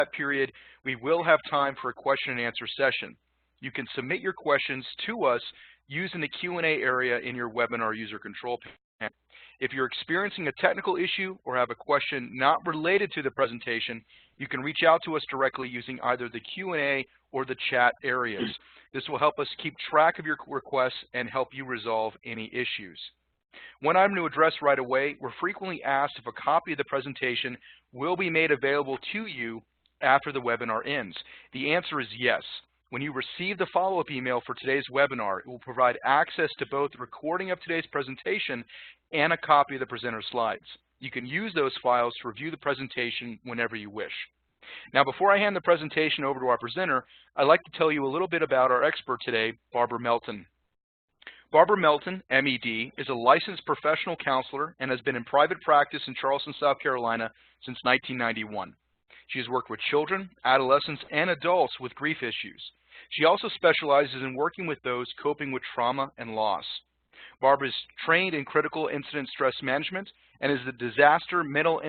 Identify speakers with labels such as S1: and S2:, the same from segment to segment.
S1: that period, we will have time for a question and answer session. You can submit your questions to us using the Q&A area in your webinar user control panel. If you're experiencing a technical issue or have a question not related to the presentation, you can reach out to us directly using either the Q&A or the chat areas. This will help us keep track of your requests and help you resolve any issues. One item to address right away, we're frequently asked if a copy of the presentation will be made available to you after the webinar ends. The answer is yes. When you receive the follow-up email for today's webinar, it will provide access to both the recording of today's presentation and a copy of the presenter slides. You can use those files to review the presentation whenever you wish. Now, before I hand the presentation over to our presenter, I'd like to tell you a little bit about our expert today, Barbara Melton. Barbara Melton, MED, is a licensed professional counselor and has been in private practice in Charleston, South Carolina since 1991. She has worked with children, adolescents, and adults with grief issues. She also specializes in working with those coping with trauma and loss. Barbara is trained in critical incident stress management and is the disaster mental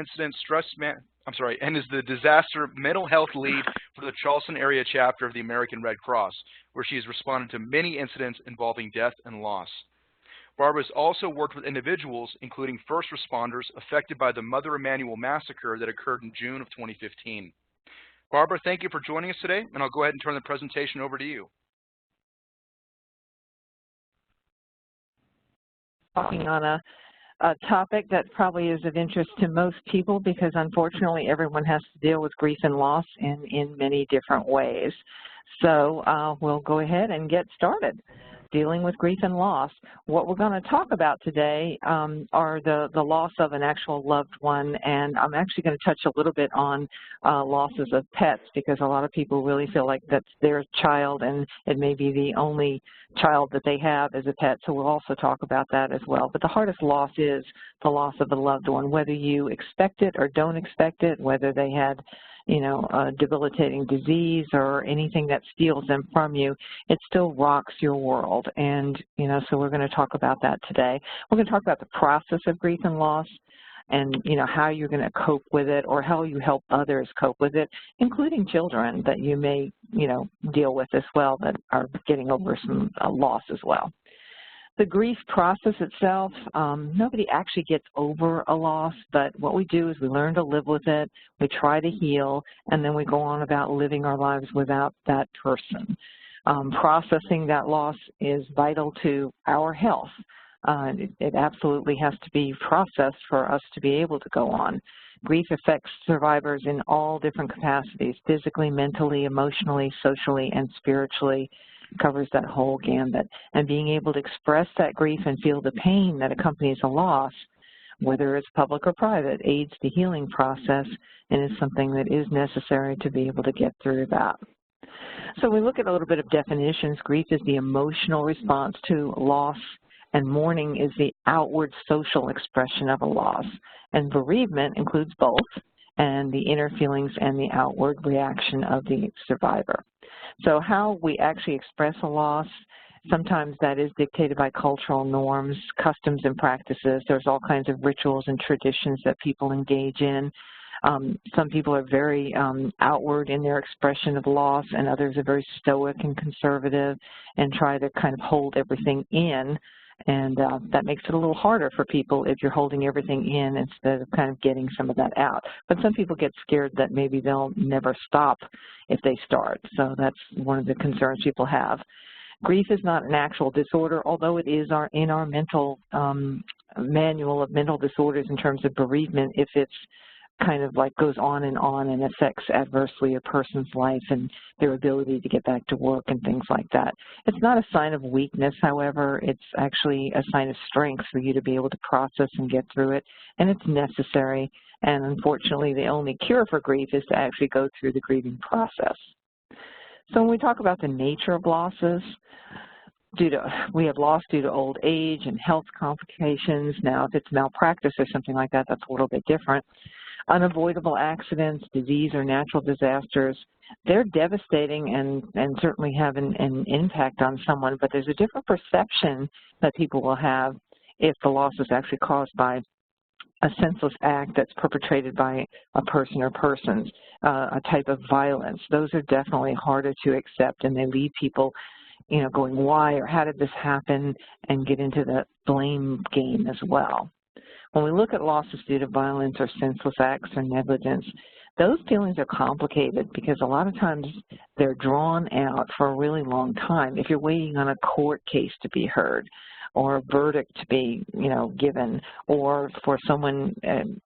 S1: health lead for the Charleston area chapter of the American Red Cross, where she has responded to many incidents involving death and loss. Barbara has also worked with individuals, including first responders, affected by the Mother Emanuel massacre that occurred in June of 2015. Barbara, thank you for joining us today, and I'll go ahead and turn the presentation over to you.
S2: Talking on a topic that probably is of interest to most people because unfortunately everyone has to deal with grief and loss in many different ways. So we'll go ahead and get started. Dealing with grief and loss. What we're going to talk about today are the loss of an actual loved one, and I'm actually going to touch a little bit on losses of pets because a lot of people really feel like that's their child and it may be the only child that they have as a pet, so we'll also talk about that as well. But the hardest loss is the loss of a loved one, whether you expect it or don't expect it, whether they had a debilitating disease or anything that steals them from you, it still rocks your world. And, so we're going to talk about that today. We're going to talk about the process of grief and loss and, how you're going to cope with it or how you help others cope with it, including children that you may, deal with as well that are getting over some loss as well. The grief process itself, nobody actually gets over a loss, but what we do is we learn to live with it, we try to heal, and then we go on about living our lives without that person. Processing that loss is vital to our health. It absolutely has to be processed for us to be able to go on. Grief affects survivors in all different capacities, physically, mentally, emotionally, socially, and spiritually. Covers that whole gambit. And being able to express that grief and feel the pain that accompanies a loss, whether it's public or private, aids the healing process and is something that is necessary to be able to get through that. So we look at a little bit of definitions. Grief is the emotional response to loss, and mourning is the outward social expression of a loss. And bereavement includes both, and the inner feelings and the outward reaction of the survivor. So how we actually express a loss, sometimes that is dictated by cultural norms, customs, and practices. There's all kinds of rituals and traditions that people engage in. Some people are very outward in their expression of loss, and others are very stoic and conservative and try to kind of hold everything in. And that makes it a little harder for people if you're holding everything in instead of kind of getting some of that out. But some people get scared that maybe they'll never stop if they start. So that's one of the concerns people have. Grief is not an actual disorder, although it is in our mental manual of mental disorders in terms of bereavement if it's kind of like goes on and affects adversely a person's life and their ability to get back to work and things like that. It's not a sign of weakness, however. It's actually a sign of strength for you to be able to process and get through it, and it's necessary. And unfortunately, the only cure for grief is to actually go through the grieving process. So when we talk about the nature of losses, we have loss due to old age and health complications. Now, if it's malpractice or something like that, that's a little bit different. Unavoidable accidents, disease, or natural disasters, they're devastating and certainly have an impact on someone, but there's a different perception that people will have if the loss is actually caused by a senseless act that's perpetrated by a person or persons, a type of violence. Those are definitely harder to accept, and they leave people, going, why or how did this happen, and get into the blame game as well. When we look at losses due to violence or senseless acts or negligence, those feelings are complicated because a lot of times they're drawn out for a really long time. If you're waiting on a court case to be heard, or a verdict to be, given, or for someone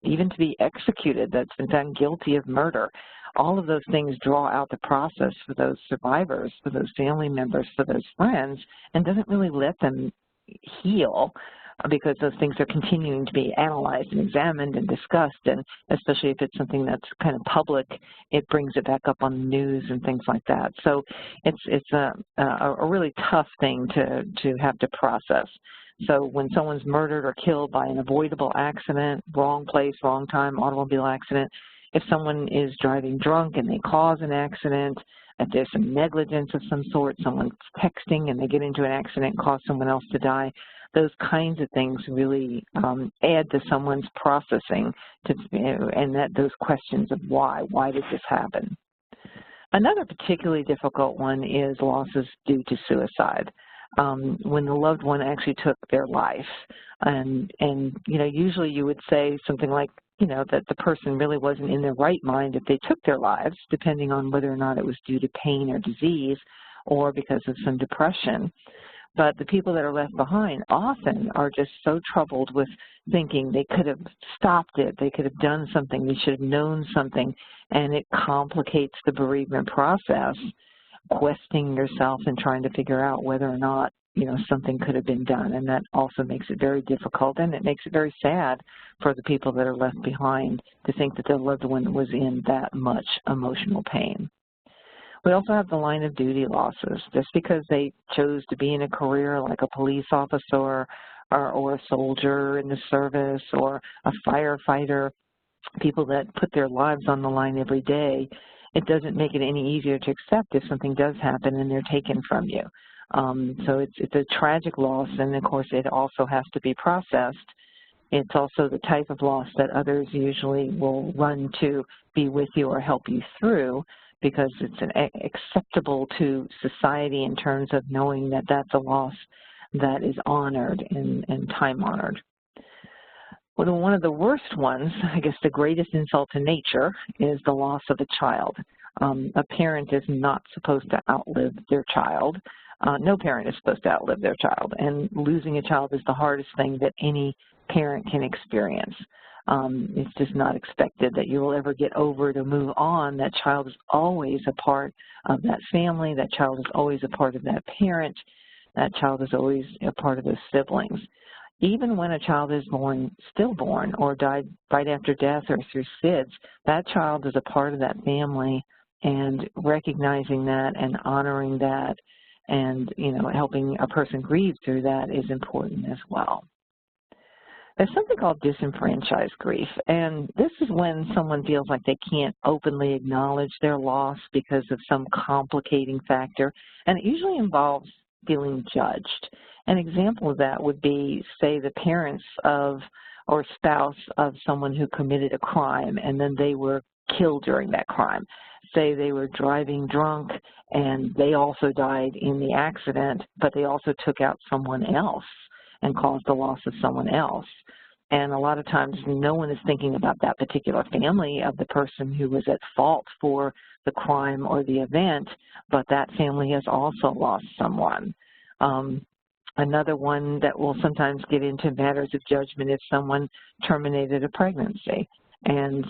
S2: even to be executed that's been found guilty of murder, all of those things draw out the process for those survivors, for those family members, for those friends, and doesn't really let them heal, because those things are continuing to be analyzed and examined and discussed, and especially if it's something that's kind of public, it brings it back up on the news and things like that. So it's a really tough thing to have to process. So when someone's murdered or killed by an avoidable accident, wrong place, wrong time, automobile accident, if someone is driving drunk and they cause an accident, if there's some negligence of some sort, someone's texting and they get into an accident and cause someone else to die, those kinds of things really add to someone's processing, and those questions of why did this happen? Another particularly difficult one is losses due to suicide, when the loved one actually took their life. And usually you would say something like, that the person really wasn't in their right mind if they took their lives, depending on whether or not it was due to pain or disease or because of some depression. But the people that are left behind often are just so troubled with thinking they could have stopped it, they could have done something, they should have known something, and it complicates the bereavement process, questioning yourself and trying to figure out whether or not, something could have been done. And that also makes it very difficult, and it makes it very sad for the people that are left behind to think that their loved one was in that much emotional pain. We also have the line of duty losses. Just because they chose to be in a career like a police officer or a soldier in the service or a firefighter, people that put their lives on the line every day, it doesn't make it any easier to accept if something does happen and they're taken from you. So it's a tragic loss, and of course it also has to be processed. It's also the type of loss that others usually will run to be with you or help you through, because it's acceptable to society in terms of knowing that that's a loss that is honored and time-honored. Well, one of the worst ones, I guess the greatest insult to nature, is the loss of a child. A parent is not supposed to outlive their child. No parent is supposed to outlive their child, and losing a child is the hardest thing that any parent can experience. It's just not expected that you will ever get over to move on. That child is always a part of that family. That child is always a part of that parent. That child is always a part of those siblings. Even when a child is stillborn or died right after death or through SIDS, that child is a part of that family, and recognizing that and honoring that and, helping a person grieve through that is important as well. There's something called disenfranchised grief, and this is when someone feels like they can't openly acknowledge their loss because of some complicating factor, and it usually involves feeling judged. An example of that would be, say, the parents of or spouse of someone who committed a crime and then they were killed during that crime. Say they were driving drunk and they also died in the accident, but they also took out someone else and caused the loss of someone else. And a lot of times no one is thinking about that particular family of the person who was at fault for the crime or the event, but that family has also lost someone. Another one that will sometimes get into matters of judgment if someone terminated a pregnancy, and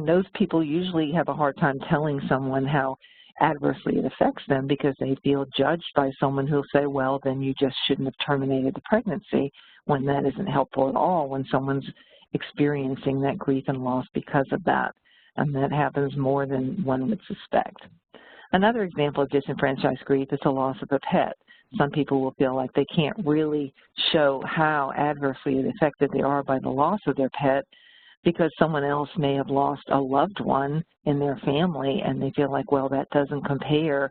S2: those people usually have a hard time telling someone how adversely it affects them because they feel judged by someone who'll say, well, then you just shouldn't have terminated the pregnancy, when that isn't helpful at all when someone's experiencing that grief and loss because of that. And that happens more than one would suspect. Another example of disenfranchised grief is the loss of a pet. Some people will feel like they can't really show how adversely affected they are by the loss of their pet because someone else may have lost a loved one in their family, and they feel like, well, that doesn't compare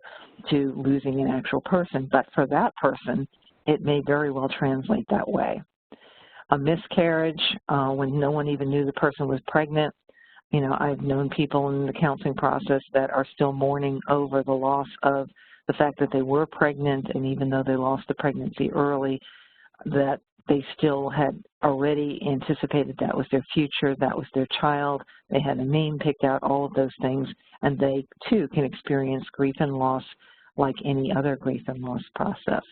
S2: to losing an actual person. But for that person, it may very well translate that way. a miscarriage when no one even knew the person was pregnant. You know, I've known people in the counseling process that are still mourning over the loss of the fact that they were pregnant, and even though they lost the pregnancy early, that they still had already anticipated that was their future, that was their child, they had a name picked out, all of those things, and they too can experience grief and loss like any other grief and loss process.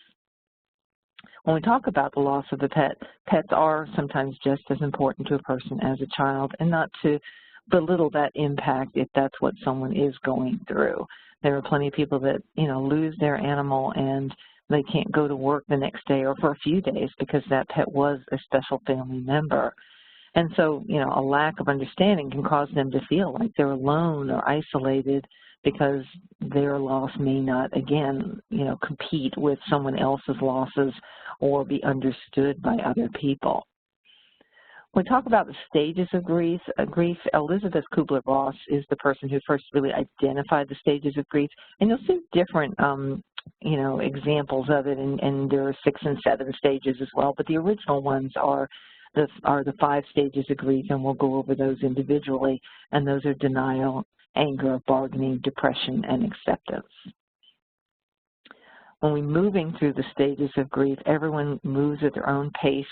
S2: When we talk about the loss of a pet, pets are sometimes just as important to a person as a child, and not to belittle that impact if that's what someone is going through. There are plenty of people that, you know, lose their animal and they can't go to work the next day or for a few days because that pet was a special family member. And so, you know, a lack of understanding can cause them to feel like they're alone or isolated because their loss may not, again, you know, compete with someone else's losses or be understood by other people. When we talk about the stages of grief, Elizabeth Kubler-Ross is the person who first really identified the stages of grief, and you'll see different you know, examples of it, and there are 6 and 7 stages as well, but the original ones are the 5 stages of grief, and we'll go over those individually, and those are denial, anger, bargaining, depression, and acceptance. When we're moving through the stages of grief, everyone moves at their own pace.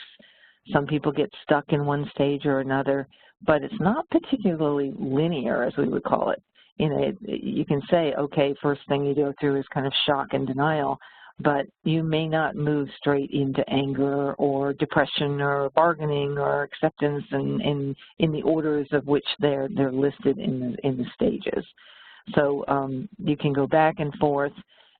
S2: Some people get stuck in one stage or another, but it's not particularly linear, as we would call it. You know, you can say, okay, first thing you go through is kind of shock and denial, but you may not move straight into anger or depression or bargaining or acceptance in the orders of which they're listed in the stages. So you can go back and forth,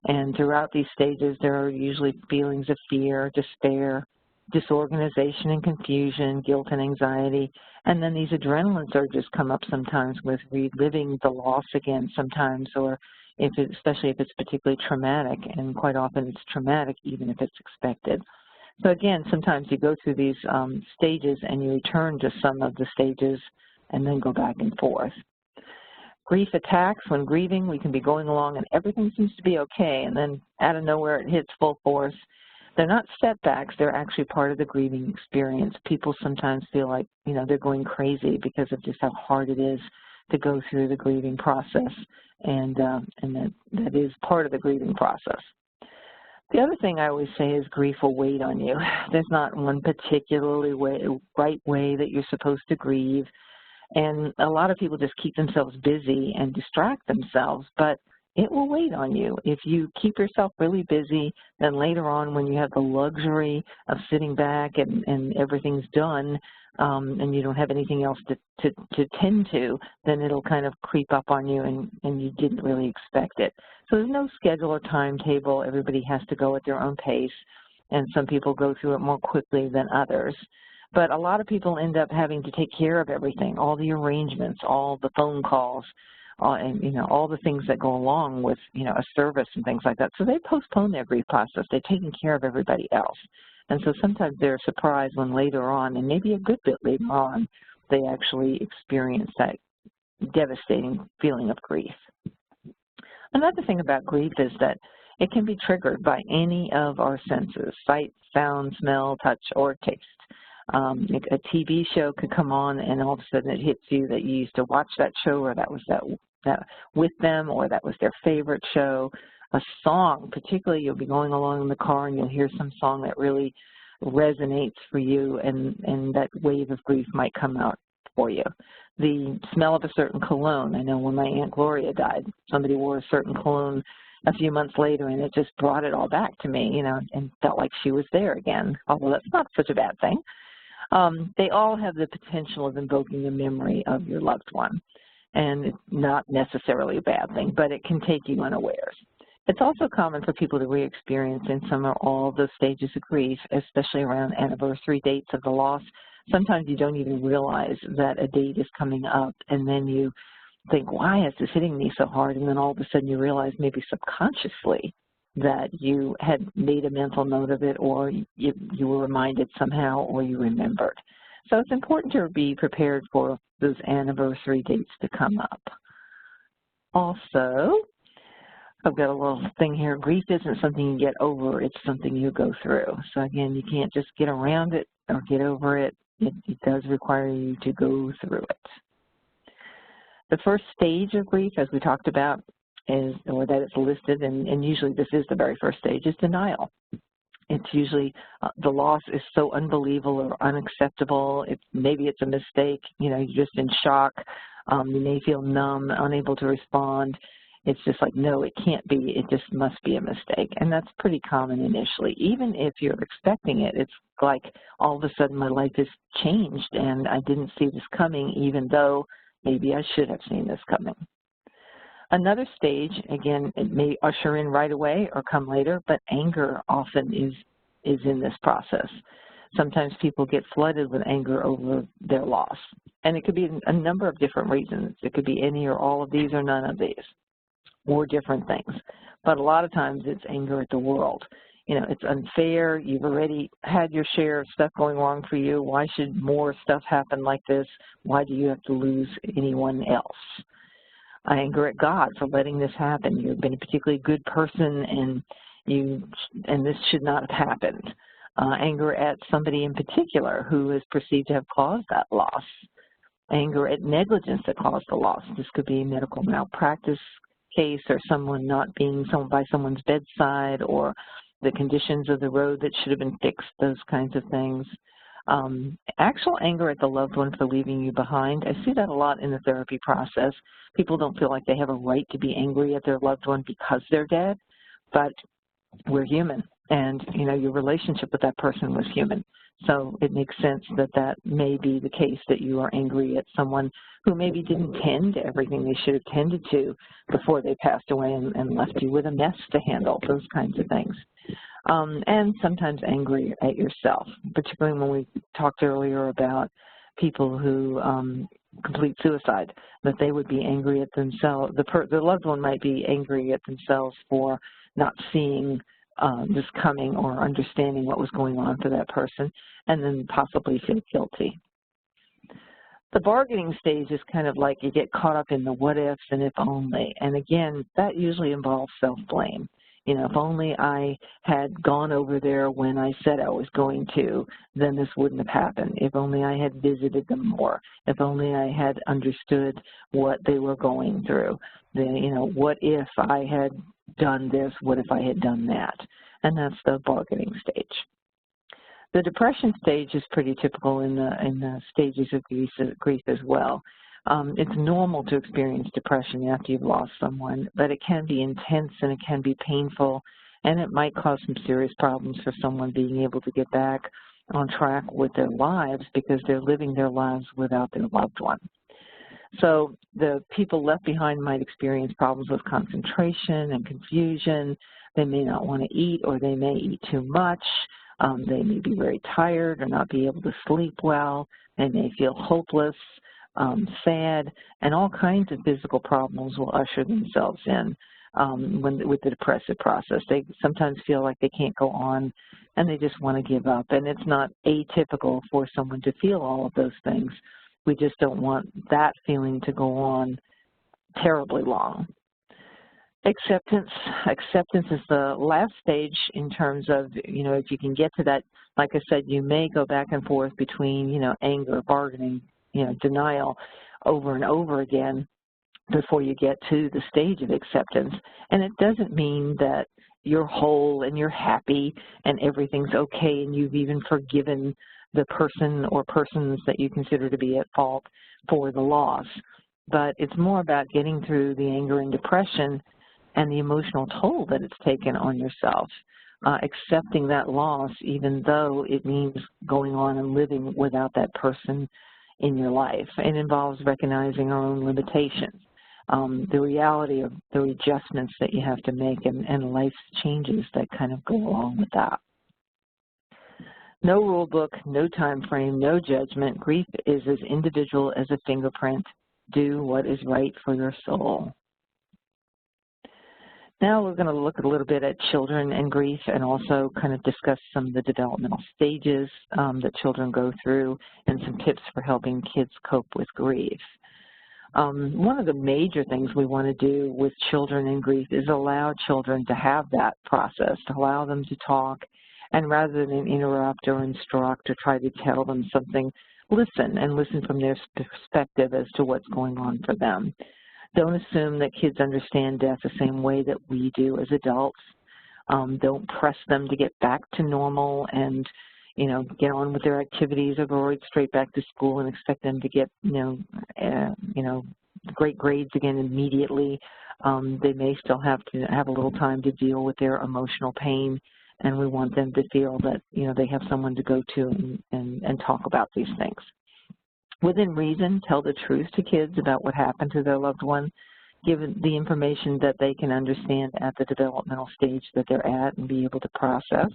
S2: and throughout these stages there are usually feelings of fear, despair, disorganization and confusion, guilt and anxiety, and then these adrenaline surges come up sometimes with reliving the loss again sometimes, or especially if it's particularly traumatic, and quite often it's traumatic even if it's expected. So again, sometimes you go through these stages and you return to some of the stages and then go back and forth. Grief attacks. When grieving, we can be going along and everything seems to be okay, and then out of nowhere it hits full force. They're not setbacks, they're actually part of the grieving experience. People sometimes feel like, you know, they're going crazy because of just how hard it is to go through the grieving process, and that is part of the grieving process. The other thing I always say is grief will wait on you. There's not one particularly right way that you're supposed to grieve, and a lot of people just keep themselves busy and distract themselves, but it will wait on you. If you keep yourself really busy, then later on when you have the luxury of sitting back and everything's done and you don't have anything else to tend to, then it'll kind of creep up on you and you didn't really expect it. So there's no schedule or timetable. Everybody has to go at their own pace, and some people go through it more quickly than others. But a lot of people end up having to take care of everything, all the arrangements, all the phone calls, and, you know, all the things that go along with, you know, a service and things like that. So they postpone their grief process. They're taking care of everybody else. And so sometimes they're surprised when later on, and maybe a good bit later on, they actually experience that devastating feeling of grief. Another thing about grief is that it can be triggered by any of our senses: sight, sound, smell, touch, or taste. A TV show could come on and all of a sudden it hits you that you used to watch that show, or that was that with them, or that was their favorite show. A song, particularly, you'll be going along in the car and you'll hear some song that really resonates for you, and that wave of grief might come out for you. The smell of a certain cologne. I know when my Aunt Gloria died, somebody wore a certain cologne a few months later, and it just brought it all back to me, you know, and felt like she was there again, although that's not such a bad thing. They all have the potential of invoking a memory of your loved one, and it's not necessarily a bad thing, but it can take you unawares. It's also common for people to re-experience in some or all of those stages of grief, especially around anniversary dates of the loss. Sometimes you don't even realize that a date is coming up, and then you think, why is this hitting me so hard? And then all of a sudden you realize, maybe subconsciously, that you had made a mental note of it, or you were reminded somehow, or you remembered. So it's important to be prepared for those anniversary dates to come up. Also, I've got a little thing here. Grief isn't something you get over, it's something you go through. So again, you can't just get around it or get over it. It does require you to go through it. The first stage of grief, as we talked about, is, or that it's listed, and usually this is the very first stage, is denial. It's usually the loss is so unbelievable or unacceptable. Maybe it's a mistake. You know, you're just in shock. You may feel numb, unable to respond. It's just like, no, it can't be. It just must be a mistake. And that's pretty common initially. Even if you're expecting it, it's like all of a sudden my life has changed and I didn't see this coming, even though maybe I should have seen this coming. Another stage, again, it may usher in right away or come later, but anger often is in this process. Sometimes people get flooded with anger over their loss. And it could be a number of different reasons. It could be any or all of these or none of these, or different things. But a lot of times it's anger at the world. You know, it's unfair. You've already had your share of stuff going wrong for you. Why should more stuff happen like this? Why do you have to lose anyone else? Anger at God for letting this happen. You've been a particularly good person and this should not have happened. Anger at somebody in particular who is perceived to have caused that loss. Anger at negligence that caused the loss. This could be a medical malpractice case, or someone not being by someone's bedside, or the conditions of the road that should have been fixed, those kinds of things. Actual anger at the loved one for leaving you behind. I see that a lot in the therapy process. People don't feel like they have a right to be angry at their loved one because they're dead, but we're human, and you know, your relationship with that person was human. So it makes sense that that may be the case, that you are angry at someone who maybe didn't tend to everything they should have tended to before they passed away and left you with a mess to handle, those kinds of things. And sometimes angry at yourself, particularly when we talked earlier about people who complete suicide, that they would be angry at themselves. The loved one might be angry at themselves for not seeing this coming or understanding what was going on for that person, and then possibly feel guilty. The bargaining stage is kind of like you get caught up in the what ifs and if only. And again, that usually involves self-blame. You know, if only I had gone over there when I said I was going to, then this wouldn't have happened. If only I had visited them more. If only I had understood what they were going through. You know, what if I had done this? What if I had done that? And that's the bargaining stage. The depression stage is pretty typical in the stages of grief as well. It's normal to experience depression after you've lost someone, but it can be intense and it can be painful, and it might cause some serious problems for someone being able to get back on track with their lives because they're living their lives without their loved one. So the people left behind might experience problems with concentration and confusion. They may not want to eat, or they may eat too much. They may be very tired or not be able to sleep well. They may feel hopeless, sad, and all kinds of physical problems will usher themselves in with the depressive process. They sometimes feel like they can't go on and they just want to give up. And it's not atypical for someone to feel all of those things. We just don't want that feeling to go on terribly long. Acceptance. Acceptance is the last stage in terms of, you know, if you can get to that, like I said, you may go back and forth between, you know, anger, bargaining, you know, denial over and over again before you get to the stage of acceptance. And it doesn't mean that you're whole and you're happy and everything's okay and you've even forgiven the person or persons that you consider to be at fault for the loss. But it's more about getting through the anger and depression and the emotional toll that it's taken on yourself, accepting that loss even though it means going on and living without that person in your life. It involves recognizing our own limitations, the reality of the adjustments that you have to make, and life's changes that kind of go along with that. No rule book, no time frame, no judgment. Grief is as individual as a fingerprint. Do what is right for your soul. Now we're going to look a little bit at children and grief, and also kind of discuss some of the developmental stages that children go through and some tips for helping kids cope with grief. One of the major things we want to do with children in grief is allow children to have that process, to allow them to talk, and rather than interrupt or instruct or try to tell them something, listen and listen from their perspective as to what's going on for them. Don't assume that kids understand death the same way that we do as adults. Don't press them to get back to normal and, get on with their activities or go right straight back to school and expect them to get, great grades again immediately. They may still have to have a little time to deal with their emotional pain, and we want them to feel that, they have someone to go to and talk about these things. Within reason, tell the truth to kids about what happened to their loved one, given the information that they can understand at the developmental stage that they're at and be able to process.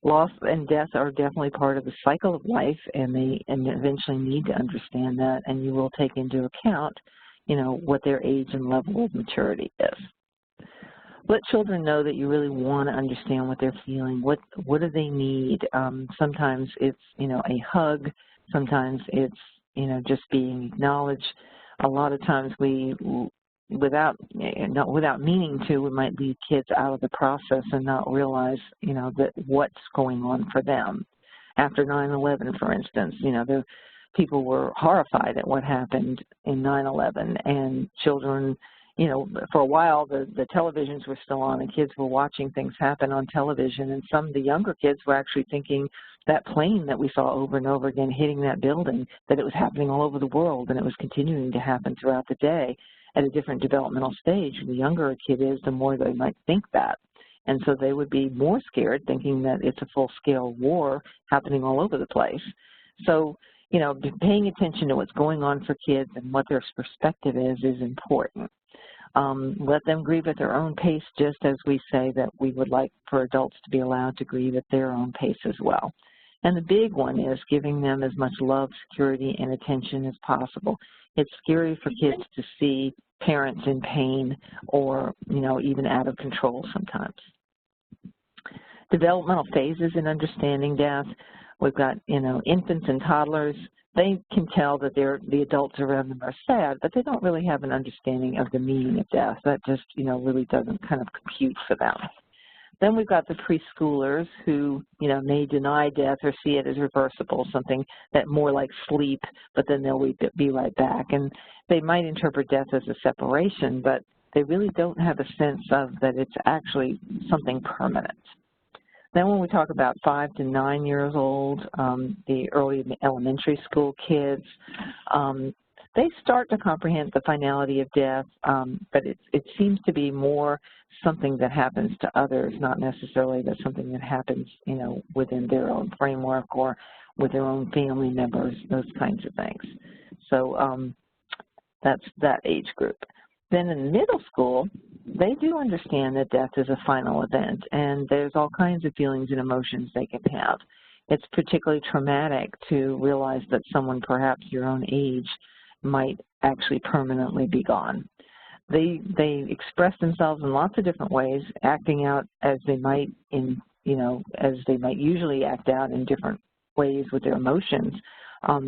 S2: Loss and death are definitely part of the cycle of life, and they eventually need to understand that, and you will take into account, what their age and level of maturity is. Let children know that you really want to understand what they're feeling. What do they need? Sometimes it's, a hug. Sometimes it's, just being acknowledged. A lot of times we, without meaning to, we might leave kids out of the process and not realize, that what's going on for them. After 9/11, for instance, the people were horrified at what happened in 9/11, and children, for a while the televisions were still on and kids were watching things happen on television, and some of the younger kids were actually thinking that plane that we saw over and over again hitting that building, that it was happening all over the world, and it was continuing to happen throughout the day at a different developmental stage. The younger a kid is, the more they might think that. And so they would be more scared, thinking that it's a full-scale war happening all over the place. So, paying attention to what's going on for kids and what their perspective is important. Let them grieve at their own pace, just as we say that we would like for adults to be allowed to grieve at their own pace as well. And the big one is giving them as much love, security, and attention as possible. It's scary for kids to see parents in pain or, even out of control sometimes. Developmental phases in understanding death. We've got, infants and toddlers. They can tell that the adults around them are sad, but they don't really have an understanding of the meaning of death. That just, really doesn't kind of compute for them. Then we've got the preschoolers who, may deny death or see it as reversible, something that more like sleep, but then they'll be right back. And they might interpret death as a separation, but they really don't have a sense of that it's actually something permanent. Then when we talk about 5 to 9 years old, the early elementary school kids, they start to comprehend the finality of death, but it seems to be more something that happens to others, not necessarily that something that happens, within their own framework or with their own family members, those kinds of things. So that's that age group. Then in middle school, they do understand that death is a final event, and there's all kinds of feelings and emotions they can have. It's particularly traumatic to realize that someone perhaps your own age might actually permanently be gone. They express themselves in lots of different ways, acting out as they might as they might usually act out in different ways with their emotions.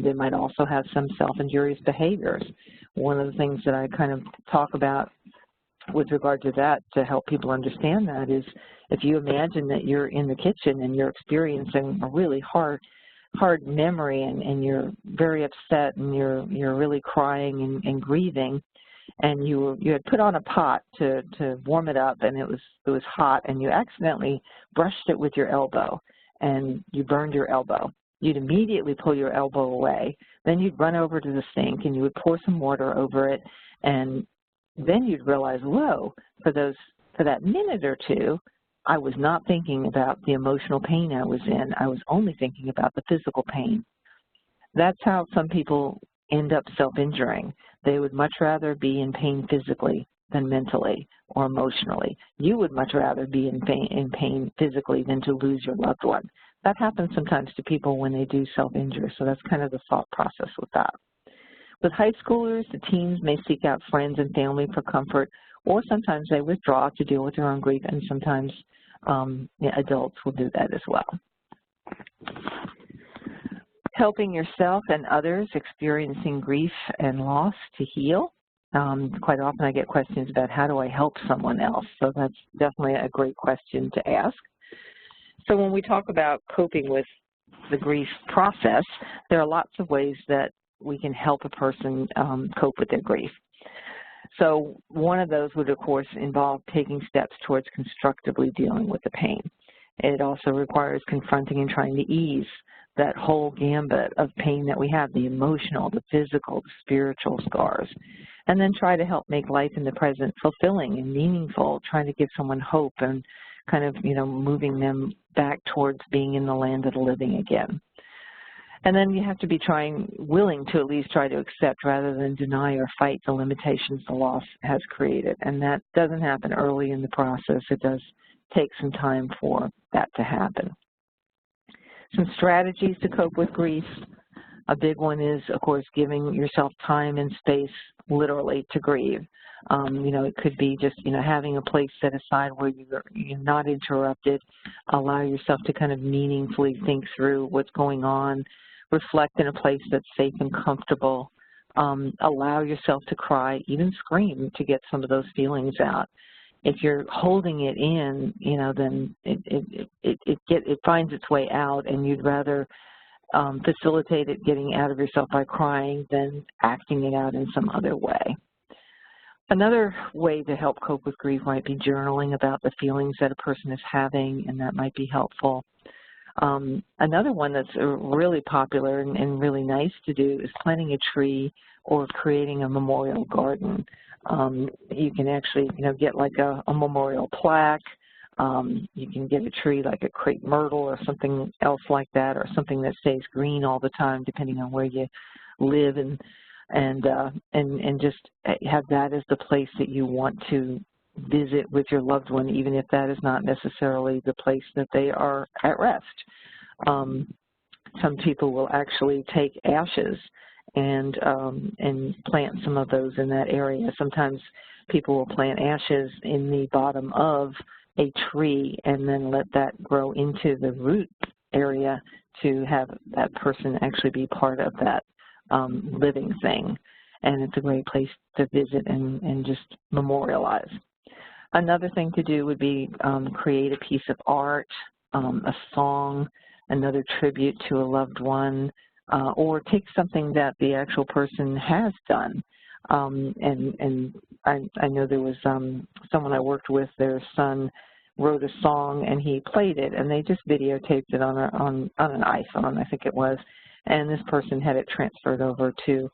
S2: They might also have some self-injurious behaviors. One of the things that I kind of talk about with regard to that to help people understand that is if you imagine that you're in the kitchen and you're experiencing a really hard memory and you're very upset and you're really crying and grieving, and you had put on a pot to warm it up, and it was hot, and you accidentally brushed it with your elbow and you burned your elbow. You'd immediately pull your elbow away. Then you'd run over to the sink and you would pour some water over it, and then you'd realize, whoa, for that minute or two, I was not thinking about the emotional pain I was in. I was only thinking about the physical pain. That's how some people end up self-injuring. They would much rather be in pain physically than mentally or emotionally. You would much rather be in pain physically than to lose your loved one. That happens sometimes to people when they do self-injure, so that's kind of the thought process with that. With high schoolers, the teens may seek out friends and family for comfort, or sometimes they withdraw to deal with their own grief, and sometimes adults will do that as well. Helping yourself and others experiencing grief and loss to heal. Quite often I get questions about how do I help someone else, so that's definitely a great question to ask. So when we talk about coping with the grief process, there are lots of ways that we can help a person cope with their grief. So one of those would, of course, involve taking steps towards constructively dealing with the pain. It also requires confronting and trying to ease that whole gambit of pain that we have, the emotional, the physical, the spiritual scars, and then try to help make life in the present fulfilling and meaningful, trying to give someone hope and kind of, moving them back towards being in the land of the living again. And then you have to be willing to at least try to accept rather than deny or fight the limitations the loss has created. And that doesn't happen early in the process. It does take some time for that to happen. Some strategies to cope with grief. A big one is, of course, giving yourself time and space literally to grieve. It could be just, having a place set aside where you're not interrupted. Allow yourself to kind of meaningfully think through what's going on. Reflect in a place that's safe and comfortable. Allow yourself to cry, even scream, to get some of those feelings out. If you're holding it in, then it finds its way out, and you'd rather facilitate it getting out of yourself by crying than acting it out in some other way. Another way to help cope with grief might be journaling about the feelings that a person is having, and that might be helpful. Another one that's really popular and really nice to do is planting a tree or creating a memorial garden. You can actually, get like a memorial plaque. You can get a tree like a crepe myrtle or something else like that, or something that stays green all the time, depending on where you live, and just have that as the place that you want to visit with your loved one, even if that is not necessarily the place that they are at rest. Some people will actually take ashes and plant some of those in that area. Sometimes people will plant ashes in the bottom of a tree and then let that grow into the root area to have that person actually be part of that living thing. And it's a great place to visit and just memorialize. Another thing to do would be create a piece of art, a song, another tribute to a loved one, or take something that the actual person has done. And I know there was someone I worked with, their son wrote a song and he played it, and they just videotaped it on an iPhone, I think it was, and this person had it transferred over to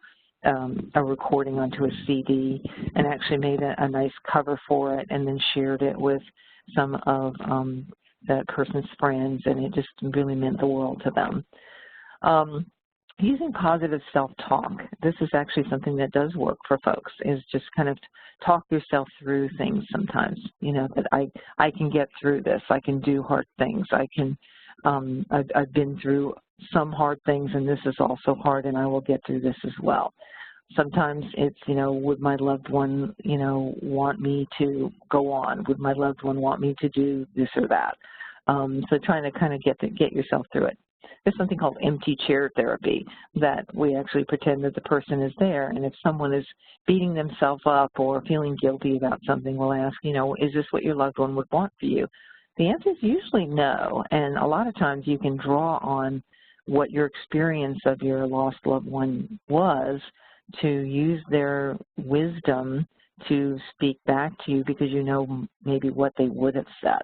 S2: a recording onto a CD and actually made a nice cover for it and then shared it with some of that person's friends, and it just really meant the world to them. Using positive self-talk. This is actually something that does work for folks, is just kind of talk yourself through things sometimes, that I can get through this. I can do hard things. I've been through some hard things, and this is also hard, and I will get through this as well. Sometimes it's, would my loved one, want me to go on? Would my loved one want me to do this or that? So trying to kind of get yourself through it. There's something called empty chair therapy, that we actually pretend that the person is there, and if someone is beating themselves up or feeling guilty about something, we'll ask, is this what your loved one would want for you? The answer is usually no, and a lot of times you can draw on what your experience of your lost loved one was to use their wisdom to speak back to you, because maybe what they would have said.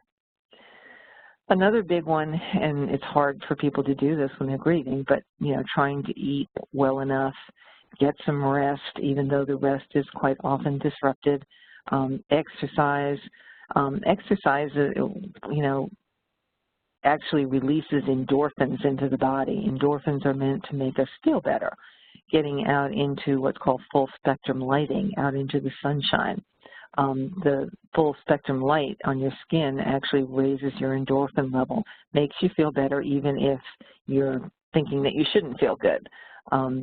S2: Another big one, and it's hard for people to do this when they're grieving, but trying to eat well enough, get some rest, even though the rest is quite often disrupted. Exercise. Exercise, actually releases endorphins into the body. Endorphins are meant to make us feel better. Getting out into what's called full spectrum lighting, out into the sunshine. The full spectrum light on your skin actually raises your endorphin level, makes you feel better even if you're thinking that you shouldn't feel good.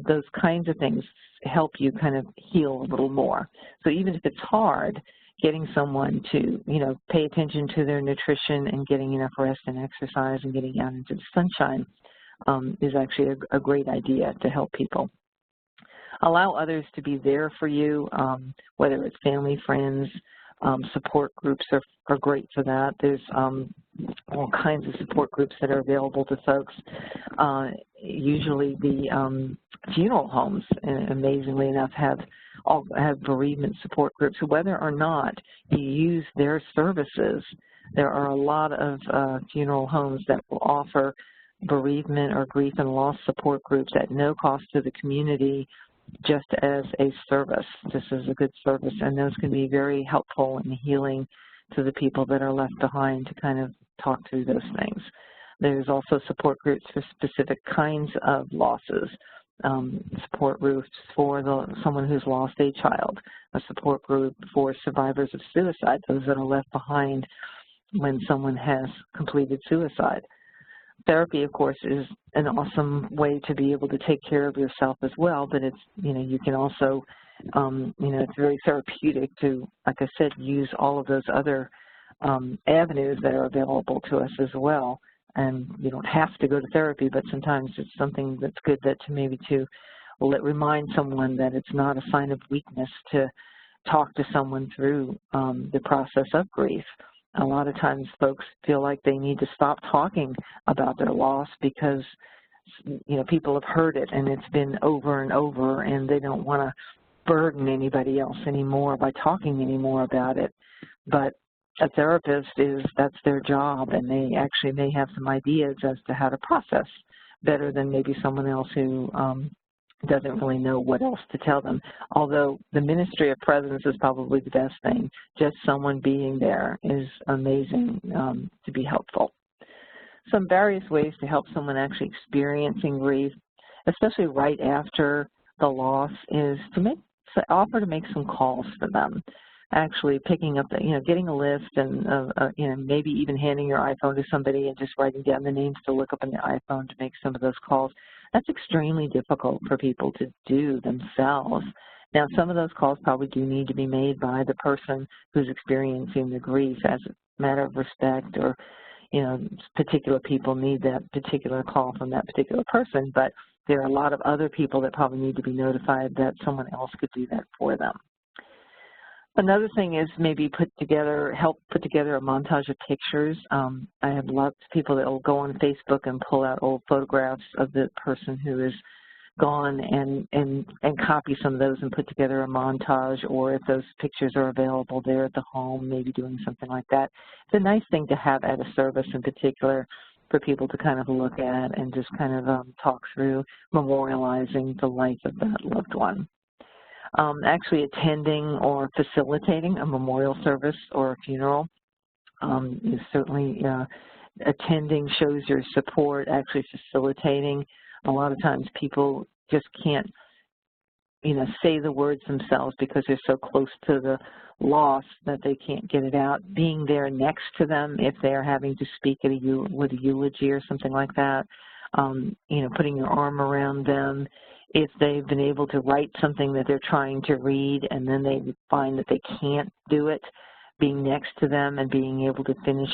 S2: Those kinds of things help you kind of heal a little more. So even if it's hard, getting someone to, pay attention to their nutrition and getting enough rest and exercise and getting out into the sunshine is actually a great idea to help people. Allow others to be there for you, whether it's family, friends. Support groups are great for that. There's all kinds of support groups that are available to folks. Usually the funeral homes, amazingly enough, have bereavement support groups. Whether or not you use their services, there are a lot of funeral homes that will offer bereavement or grief and loss support groups at no cost to the community, just as a service. This is a good service, and those can be very helpful and healing to the people that are left behind to kind of talk through those things. There's also support groups for specific kinds of losses. Support groups for someone who's lost a child, a support group for survivors of suicide, those that are left behind when someone has completed suicide. Therapy, of course, is an awesome way to be able to take care of yourself as well, but it's, you can also, it's very therapeutic to, like I said, use all of those other avenues that are available to us as well. And you don't have to go to therapy, but sometimes it's something that's good that to remind someone that it's not a sign of weakness to talk to someone through the process of grief. A lot of times folks feel like they need to stop talking about their loss because, people have heard it and it's been over and over, and they don't want to burden anybody else anymore by talking anymore about it. But a therapist that's their job, and they actually may have some ideas as to how to process better than maybe someone else who doesn't really know what else to tell them. Although the ministry of presence is probably the best thing. Just someone being there is amazing to be helpful. Some various ways to help someone actually experiencing grief, especially right after the loss, is to offer to make some calls for them. Actually picking up, getting a list and, maybe even handing your iPhone to somebody and just writing down the names to look up on the iPhone to make some of those calls. That's extremely difficult for people to do themselves. Now, some of those calls probably do need to be made by the person who's experiencing the grief as a matter of respect, or, particular people need that particular call from that particular person, but there are a lot of other people that probably need to be notified that someone else could do that for them. Another thing is maybe help put together a montage of pictures. I have lots of people that will go on Facebook and pull out old photographs of the person who is gone and copy some of those and put together a montage, or if those pictures are available there at the home, maybe doing something like that. It's a nice thing to have at a service in particular for people to kind of look at and just kind of talk through memorializing the life of that loved one. Actually attending or facilitating a memorial service or a funeral is certainly, attending shows your support. Actually facilitating, a lot of times people just can't, say the words themselves because they're so close to the loss that they can't get it out. Being there next to them if they're having to speak at with a eulogy or something like that, putting your arm around them. If they've been able to write something that they're trying to read and then they find that they can't do it, being next to them and being able to finish,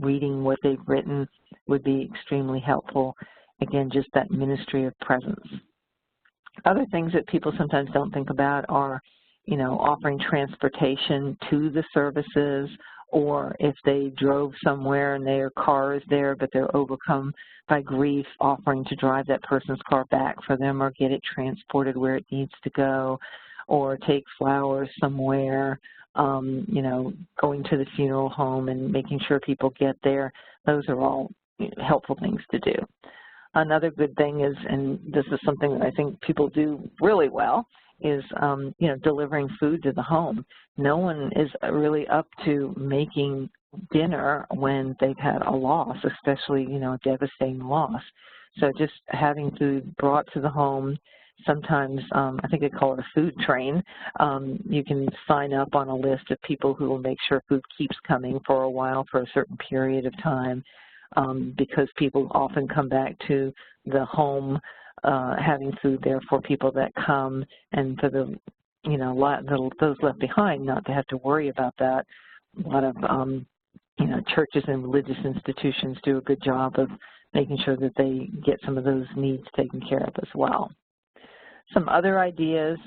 S2: reading what they've written would be extremely helpful. Again, just that ministry of presence. Other things that people sometimes don't think about are, offering transportation to the services, or if they drove somewhere and their car is there but they're overcome by grief, offering to drive that person's car back for them or get it transported where it needs to go, or take flowers somewhere, going to the funeral home and making sure people get there. Those are all helpful things to do. Another good thing is, and this is something that I think people do really well, is, delivering food to the home. No one is really up to making dinner when they've had a loss, especially, a devastating loss. So just having food brought to the home, sometimes, I think they call it a food train. You can sign up on a list of people who will make sure food keeps coming for a while, for a certain period of time, because people often come back to the home having food there for people that come, and for the, those left behind not to have to worry about that. A lot of, churches and religious institutions do a good job of making sure that they get some of those needs taken care of as well. Some other ideas,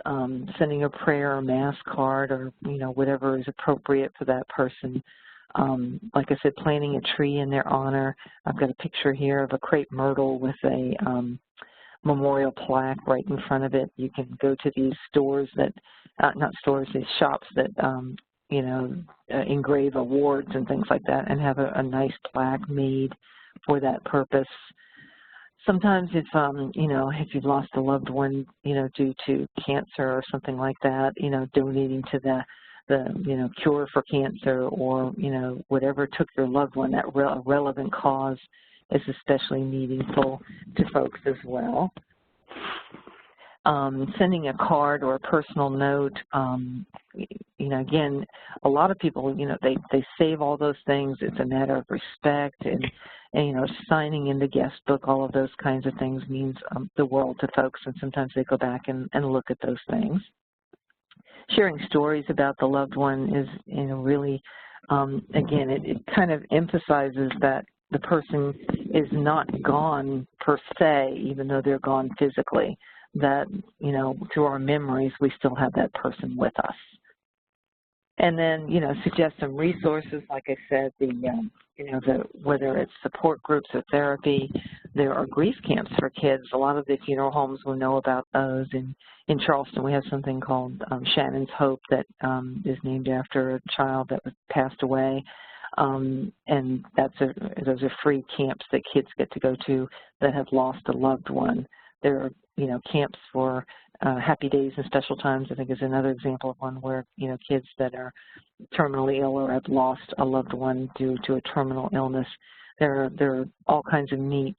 S2: sending a prayer or mass card or, whatever is appropriate for that person. Like I said, planting a tree in their honor. I've got a picture here of a crepe myrtle with a memorial plaque right in front of it. You can go to these stores that, not stores, these shops that, engrave awards and things like that and have a nice plaque made for that purpose. Sometimes if, if you've lost a loved one, due to cancer or something like that, donating to the cure for cancer or, whatever took your loved one, that relevant cause is especially meaningful to folks as well. Sending a card or a personal note, again, a lot of people, they save all those things. It's a matter of respect and signing in the guest book, all of those kinds of things means the world to folks, and sometimes they go back and look at those things. Sharing stories about the loved one is, really, again, it kind of emphasizes that the person is not gone per se, even though they're gone physically, that, through our memories, we still have that person with us. And then, suggest some resources, like I said, whether it's support groups or therapy. There are grief camps for kids. A lot of the funeral homes will know about those. In Charleston, we have something called Shannon's Hope that is named after a child that passed away. And those are free camps that kids get to go to that have lost a loved one. There are, camps for Happy Days and Special Times, I think, is another example of one where, kids that are terminally ill or have lost a loved one due to a terminal illness. There are all kinds of neat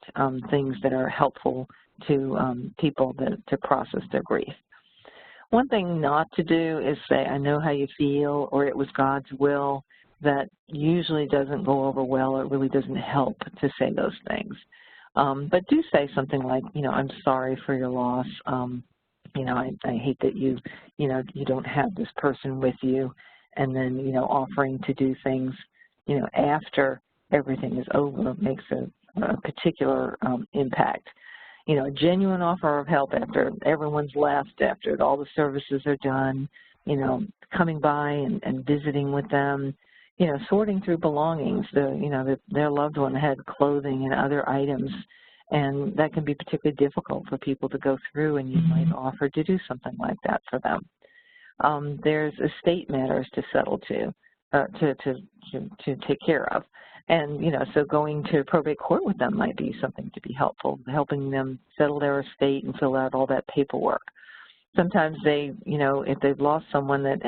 S2: things that are helpful to people to process their grief. One thing not to do is say, I know how you feel, or it was God's will. That usually doesn't go over well. It really doesn't help to say those things. But do say something like, I'm sorry for your loss. I hate that you don't have this person with you. And then, offering to do things, after everything is over makes a particular impact. A genuine offer of help after everyone's left, after all the services are done, coming by and visiting with them, sorting through belongings. Their loved one had clothing and other items, and that can be particularly difficult for people to go through, and you might offer to do something like that for them. There's estate matters to settle to take care of. And, so going to probate court with them might be something to be helpful, helping them settle their estate and fill out all that paperwork. Sometimes they, if they've lost someone that,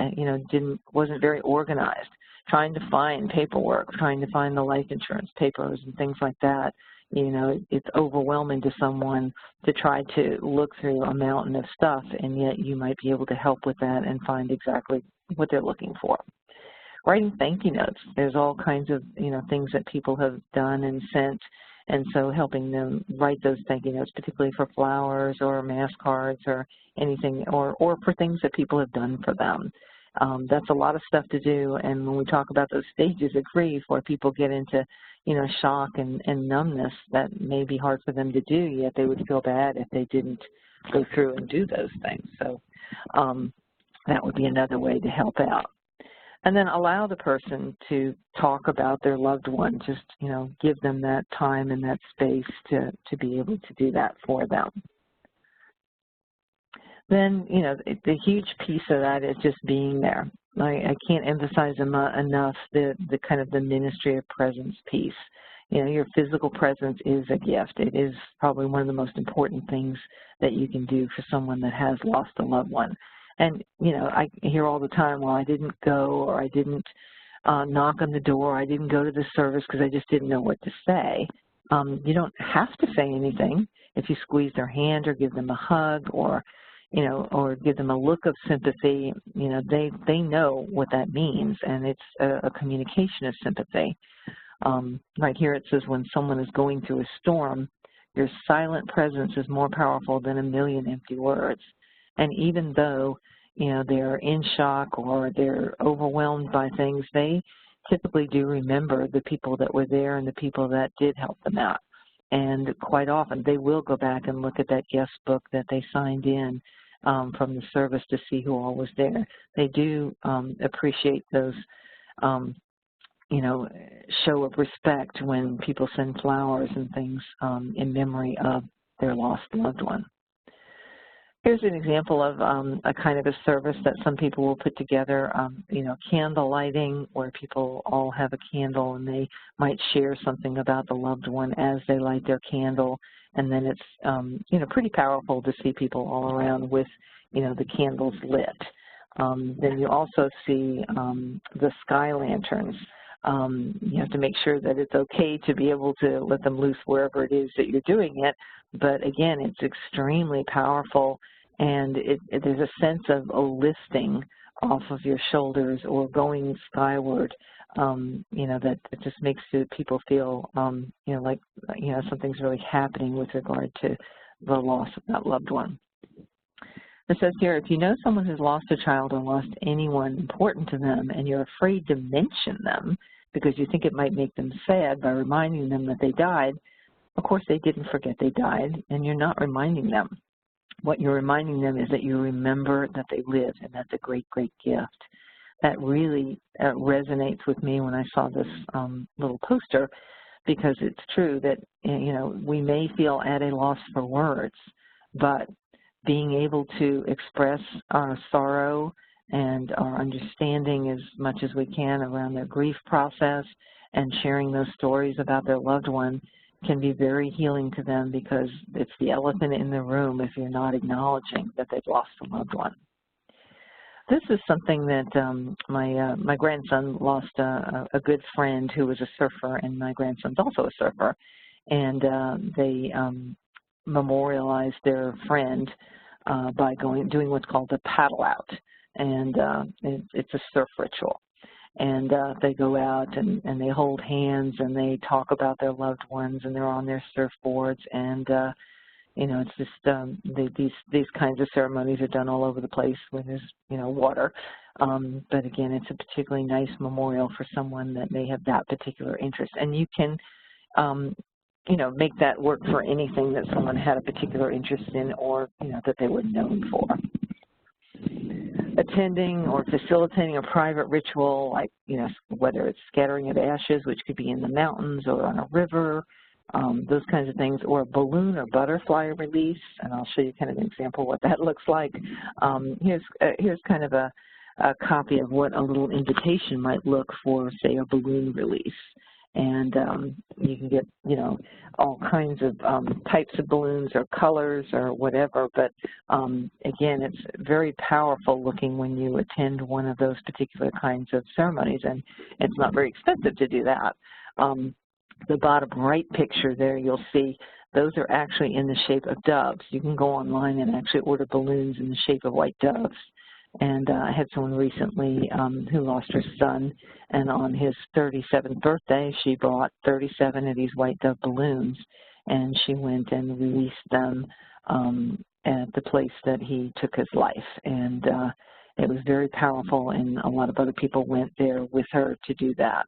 S2: wasn't very organized, trying to find paperwork, trying to find the life insurance papers and things like that, it's overwhelming to someone to try to look through a mountain of stuff, and yet you might be able to help with that and find exactly what they're looking for. Writing thank you notes. There's all kinds of, things that people have done and sent, and so helping them write those thank you notes, particularly for flowers or mass cards or anything, or for things that people have done for them. That's a lot of stuff to do, and when we talk about those stages of grief where people get into, shock and numbness, that may be hard for them to do, yet they would feel bad if they didn't go through and do those things. So that would be another way to help out. And then allow the person to talk about their loved one, just, give them that time and that space to be able to do that for them. Then, the huge piece of that is just being there. I can't emphasize enough the kind of the ministry of presence piece. Your physical presence is a gift. It is probably one of the most important things that you can do for someone that has lost a loved one. And, I hear all the time, well, I didn't go, or I didn't knock on the door, I didn't go to the service because I just didn't know what to say. You don't have to say anything. If you squeeze their hand or give them a hug or give them a look of sympathy, they know what that means, and it's a communication of sympathy. Right here it says, when someone is going through a storm, your silent presence is more powerful than a million empty words. And even though, they're in shock or they're overwhelmed by things, they typically do remember the people that were there and the people that did help them out. And quite often they will go back and look at that guest book that they signed in from the service to see who all was there. They do appreciate those, you know, show of respect when people send flowers and things in memory of their lost loved one. Here's an example of a kind of a service that some people will put together, you know, candle lighting, where people all have a candle and they might share something about the loved one as they light their candle. And then it's, you know, pretty powerful to see people all around with, you know, the candles lit. Then you also see the sky lanterns. You have to make sure that it's okay to be able to let them loose wherever it is that you're doing it. But again, it's extremely powerful, and there's a sense of a lifting off of your shoulders or going skyward, you know, that it just makes people feel, you know, like, you know, something's really happening with regard to the loss of that loved one. It says here, if you know someone who's lost a child or lost anyone important to them and you're afraid to mention them because you think it might make them sad by reminding them that they died, of course they didn't forget they died, and you're not reminding them. What you're reminding them is that you remember that they lived, and that's a great, great gift. That really resonates with me when I saw this little poster, because it's true that, you know, we may feel at a loss for words, but being able to express our sorrow and our understanding as much as we can around their grief process and sharing those stories about their loved one can be very healing to them, because it's the elephant in the room if you're not acknowledging that they've lost a loved one. This is something that my grandson lost a good friend who was a surfer, and my grandson's also a surfer, and they memorialized their friend by doing what's called a paddle out, and it's a surf ritual. And they go out and they hold hands and they talk about their loved ones, and they're on their surfboards, and you know, it's just these kinds of ceremonies are done all over the place where there's, you know, water. But again, it's a particularly nice memorial for someone that may have that particular interest, and you can you know, make that work for anything that someone had a particular interest in, or, you know, that they were known for. Attending or facilitating a private ritual, like, you know, whether it's scattering of ashes, which could be in the mountains or on a river, those kinds of things, or a balloon or butterfly release, and I'll show you kind of an example of what that looks like. Here's kind of a copy of what a little invitation might look for, say, a balloon release. And you can get, you know, all kinds of types of balloons or colors or whatever. But again, it's very powerful looking when you attend one of those particular kinds of ceremonies, and it's not very expensive to do that. The bottom right picture there, you'll see those are actually in the shape of doves. You can go online and actually order balloons in the shape of white doves. And I had someone recently who lost her son, and on his 37th birthday, she bought 37 of these white dove balloons, and she went and released them at the place that he took his life. And it was very powerful, and a lot of other people went there with her to do that.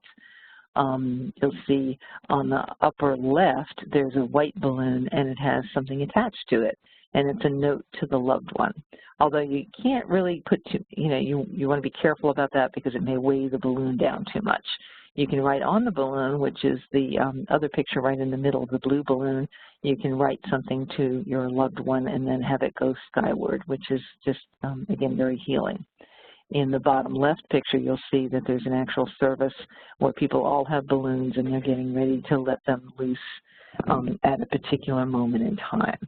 S2: You'll see on the upper left, there's a white balloon, and it has something attached to it, and it's a note to the loved one. Although you can't really put, you know, you want to be careful about that because it may weigh the balloon down too much. You can write on the balloon, which is the other picture right in the middle of the blue balloon, you can write something to your loved one and then have it go skyward, which is just, again, very healing. In the bottom left picture, you'll see that there's an actual service where people all have balloons and they're getting ready to let them loose at a particular moment in time.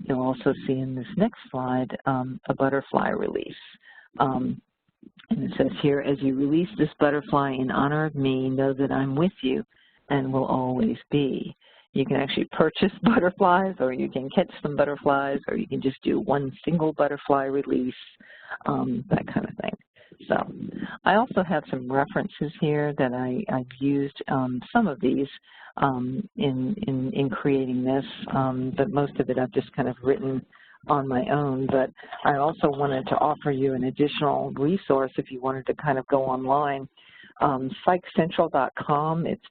S2: You'll also see in this next slide a butterfly release. And it says here, as you release this butterfly in honor of me, know that I'm with you and will always be. You can actually purchase butterflies, or you can catch some butterflies, or you can just do one single butterfly release, that kind of thing. So I also have some references here that I've used some of these in creating this, but most of it I've just kind of written on my own. But I also wanted to offer you an additional resource if you wanted to kind of go online. PsychCentral.com, it's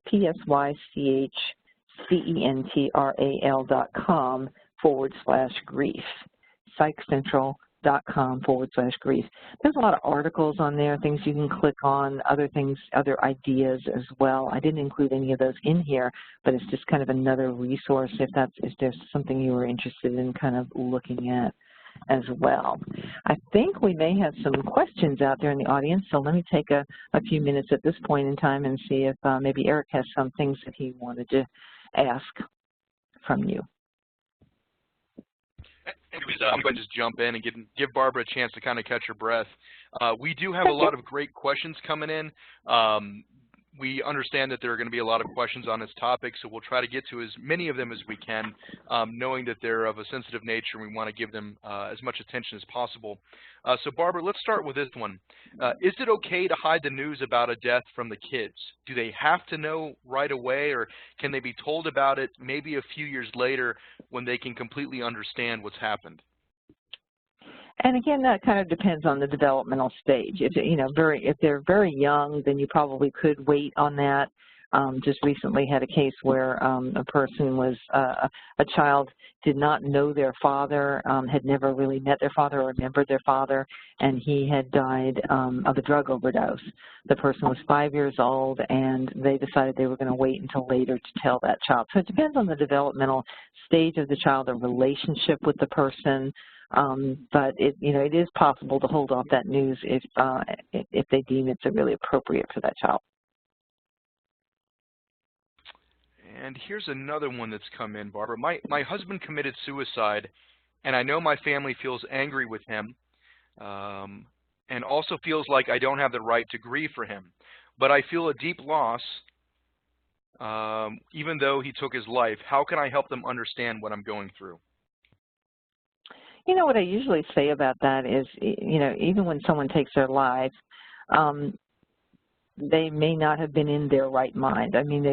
S2: CENTRAL.com/grief, psychcentral.com/grief. There's a lot of articles on there, things you can click on, other things, other ideas as well. I didn't include any of those in here, but it's just kind of another resource if there's something you were interested in kind of looking at as well. I think we may have some questions out there in the audience, so let me take a few minutes at this point in time and see if maybe Eric has some things that he wanted to ask from you.
S1: I'm going to just jump in and give Barbara a chance to kind of catch her breath. We do have a lot of great questions coming in. We understand that there are going to be a lot of questions on this topic, so we'll try to get to as many of them as we can, knowing that they're of a sensitive nature and we want to give them as much attention as possible. So Barbara, let's start with this one. Is it okay to hide the news about a death from the kids? Do they have to know right away, or can they be told about it maybe a few years later when they can completely understand what's happened?
S2: And again, that kind of depends on the developmental stage. If they're very young, then you probably could wait on that. Just recently had a case where a person was a child did not know their father, had never really met their father or remembered their father, and he had died of a drug overdose. The person was 5 years old, and they decided they were going to wait until later to tell that child. So it depends on the developmental stage of the child, the relationship with the person. But it is possible to hold off that news if they deem it's really appropriate for that child.
S1: And here's another one that's come in, Barbara. My husband committed suicide, and I know my family feels angry with him, and also feels like I don't have the right to grieve for him. But I feel a deep loss, even though he took his life. How can I help them understand what I'm going through?
S2: You know, what I usually say about that is, even when someone takes their life, they may not have been in their right mind. I mean,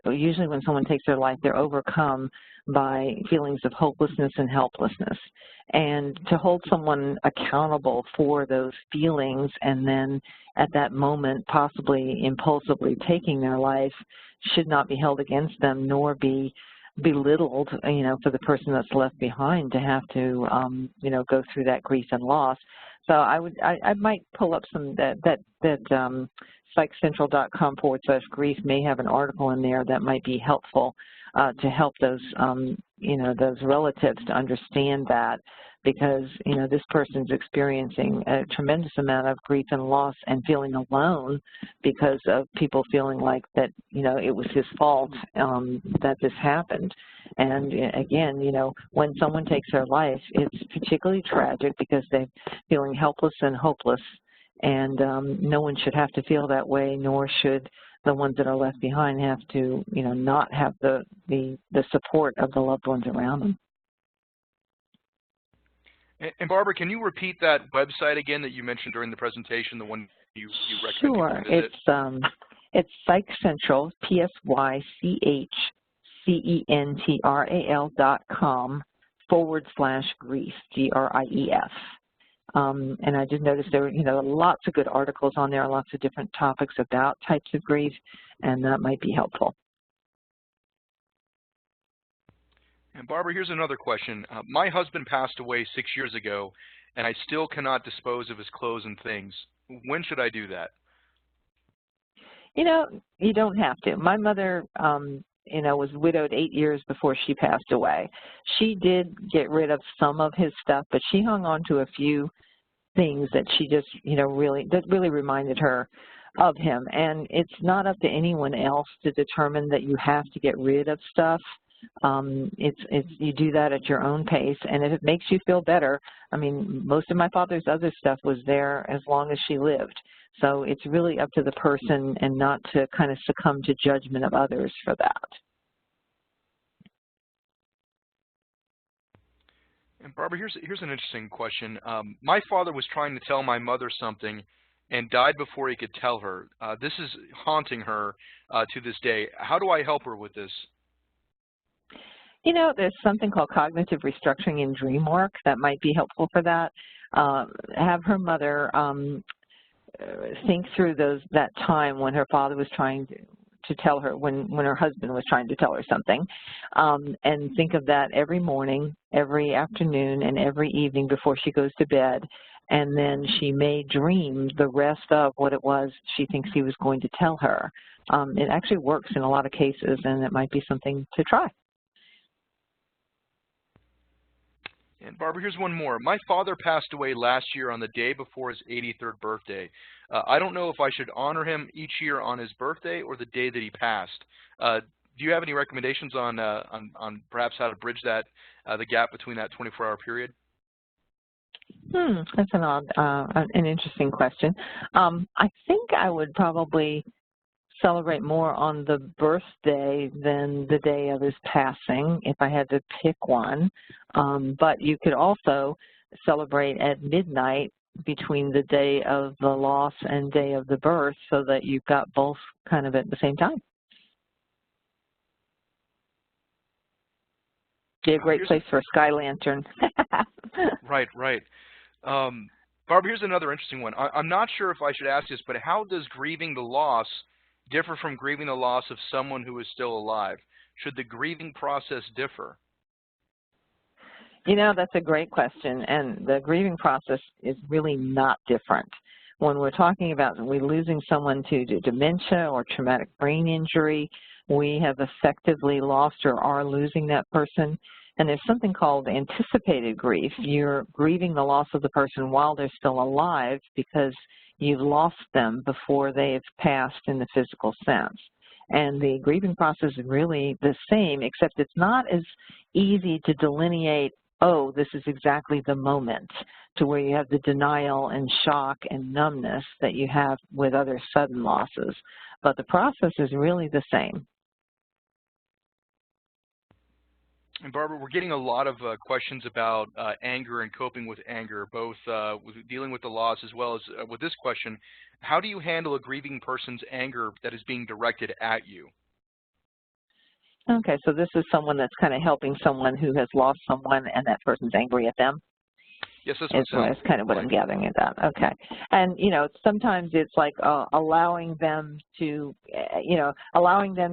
S2: usually when someone takes their life, they're overcome by feelings of hopelessness and helplessness. And to hold someone accountable for those feelings and then at that moment possibly impulsively taking their life should not be held against them, nor be belittled, for the person that's left behind to have to, go through that grief and loss. So I might pull up some that psychcentral.com/grief may have an article in there that might be helpful to help those, those relatives to understand that, because, this person's experiencing a tremendous amount of grief and loss and feeling alone because of people feeling like that, it was his fault that this happened. And again, when someone takes their life, it's particularly tragic because they're feeling helpless and hopeless, and no one should have to feel that way, nor should the ones that are left behind have to, not have the support of the loved ones around them.
S1: And Barbara, can you repeat that website again that you mentioned during the presentation, the one you recommend?
S2: Sure. It's Psych Central, psychcentral.com/grief, GRIEF. And I did notice there were, lots of good articles on there, lots of different topics about types of grief, and that might be helpful.
S1: And Barbara, here's another question. My husband passed away 6 years ago, and I still cannot dispose of his clothes and things. When should I do that?
S2: You don't have to. My mother, was widowed 8 years before she passed away. She did get rid of some of his stuff, but she hung on to a few things that she just, really reminded her of him. And it's not up to anyone else to determine that you have to get rid of stuff. You do that at your own pace, and if it makes you feel better, I mean, most of my father's other stuff was there as long as she lived. So it's really up to the person and not to kind of succumb to judgment of others for that.
S1: And Barbara, here's an interesting question. My father was trying to tell my mother something and died before he could tell her. This is haunting her to this day. How do I help her with this?
S2: There's something called cognitive restructuring in dream work that might be helpful for that. Have her mother think through that time when her father was trying to tell her when her husband was trying to tell her something, and think of that every morning, every afternoon, and every evening before she goes to bed. And then she may dream the rest of what it was she thinks he was going to tell her. It actually works in a lot of cases, and it might be something to try.
S1: And Barbara, here's one more. My father passed away last year on the day before his 83rd birthday. I don't know if I should honor him each year on his birthday or the day that he passed. Do you have any recommendations on perhaps how to bridge that the gap between that 24-hour period?
S2: That's an interesting question. I think I would probably celebrate more on the birthday than the day of his passing, if I had to pick one. But you could also celebrate at midnight between the day of the loss and day of the birth, so that you've got both kind of at the same time. Be a great place for a sky lantern.
S1: Right, right. Barbara, here's another interesting one. I'm not sure if I should ask this, but how does grieving the loss differ from grieving the loss of someone who is still alive? Should the grieving process differ?
S2: You know, that's a great question, and the grieving process is really not different. When we're talking about losing someone to dementia or traumatic brain injury, we have effectively lost or are losing that person. And there's something called anticipated grief. You're grieving the loss of the person while they're still alive because you've lost them before they've passed in the physical sense. And the grieving process is really the same, except it's not as easy to delineate, oh, this is exactly the moment, to where you have the denial and shock and numbness that you have with other sudden losses. But the process is really the same.
S1: And Barbara, we're getting a lot of questions about anger and coping with anger, both with dealing with the loss as well as with this question. How do you handle a grieving person's anger that is being directed at you?
S2: Okay, so this is someone that's kind of helping someone who has lost someone and that person's angry at them?
S1: Yes, that's what
S2: That's kind of what I'm gathering at that. Okay. And, you know, sometimes it's like allowing them to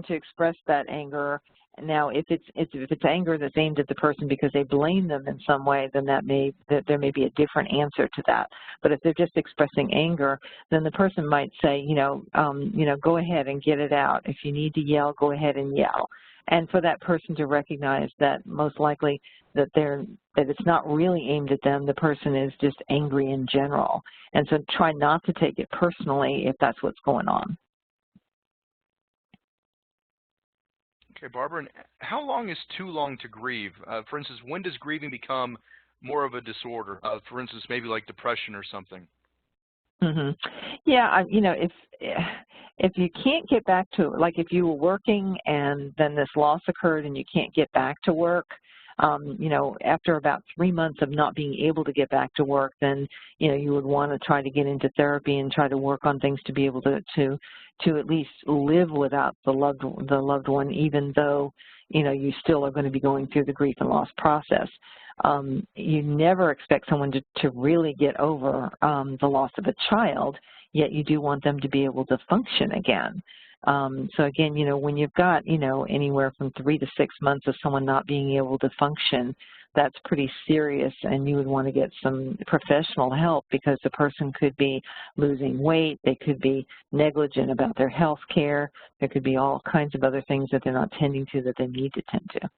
S2: express that anger. Now, if it's anger that's aimed at the person because they blame them in some way, then there may be a different answer to that. But if they're just expressing anger, then the person might say, go ahead and get it out. If you need to yell, go ahead and yell. And for that person to recognize that most likely that it's not really aimed at them, the person is just angry in general. And so try not to take it personally if that's what's going on.
S1: Okay, Barbara, and how long is too long to grieve? For instance, when does grieving become more of a disorder? For instance, maybe like depression or something.
S2: Mm-hmm. Yeah, if you can't get back to, like if you were working and then this loss occurred and you can't get back to work, after about 3 months of not being able to get back to work, then, you would want to try to get into therapy and try to work on things to be able to at least live without the loved one, even though, you still are going to be going through the grief and loss process. You never expect someone to really get over the loss of a child, yet you do want them to be able to function again. So again, when you've got, anywhere from 3 to 6 months of someone not being able to function, that's pretty serious, and you would want to get some professional help because the person could be losing weight, they could be negligent about their health care, there could be all kinds of other things that they're not tending to that they need to tend to.